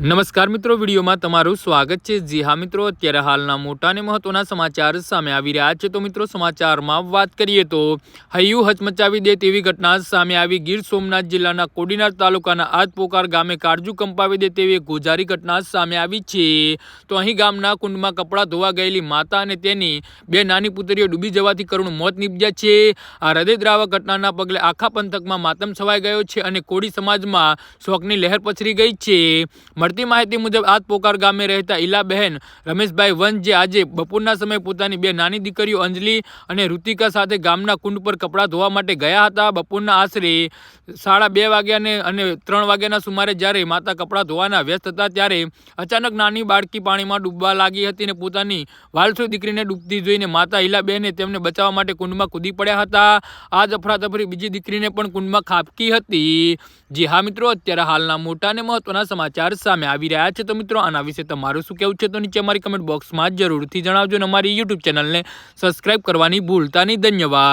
નમસ્કાર મિત્રો, વિડીયોમાં તમારું સ્વાગત છે। જી હા મિત્રો, અત્યારે હાલના મોટા અને મહત્વના સમાચાર સામે આવી રહ્યા છે। તો મિત્રો, સમાચારમાં વાત કરીએ તો હૈયું હચમચાવી દે તેવી ઘટના સામે આવી। ગીર સોમનાથ જિલ્લાના કોડીનાર તાલુકાના આદપોકાર ગામે કાળજુ કંપાવી દે તેવી એક ગોઝારી ઘટના સામે આવી છે। તો અહીં ગામના કુંડમાં કપડાં ધોવા ગયેલી માતા અને તેની બે નાની પુત્રીઓ ડૂબી જવાથી કરુણ મોત નીપજ્યા છે। આ હૃદયદ્રાવક ઘટનાના પગલે આખા પંથકમાં માતમ છવાઈ ગયો છે અને કોડી સમાજમાં શોકની લહેર પસરી ગઈ છે। મળતી માહિતી મુજબ આદપોકાર ગામે રહેતા ઈલાબહેન રમેશભાઈ વંશ જે આજે બપોરના સમયે પોતાની બે નાની દીકરીઓ અંજલિ અને ઋતિકા સાથે ગામના કુંડ પર કપડાં ધોવા માટે ગયા હતા। બપોરના આશરે 2:30 વાગ્યાને અને 3 વાગ્યાના સુમારે જ્યારે માતા કપડાં ધોવાના વ્યસ્ત હતા ત્યારે અચાનક નાની બાળકી પાણીમાં ડૂબવા લાગી હતી અને પોતાની વાલસુ દીકરીને ડૂબતી જોઈને માતા ઈલાબહેને તેમને બચાવવા માટે કુંડમાં કૂદી પડ્યા હતા। આ જ અફરાતફરી બીજી દીકરીને પણ કુંડમાં ખાબકી હતી। જી હા મિત્રો, અત્યારે હાલના મોટા અને મહત્વના સમાચાર સામે આવી રહ્યા છે। તો મિત્રો, આના વિશે તમારું શું કહેવું છે તો નીચે અમારી કમેન્ટ બોક્સમાં જરૂરથી જણાવજો અને અમારી યુટ્યુબ ચેનલને સબસ્ક્રાઇબ કરવાની ભૂલતા નહીં। ધન્યવાદ।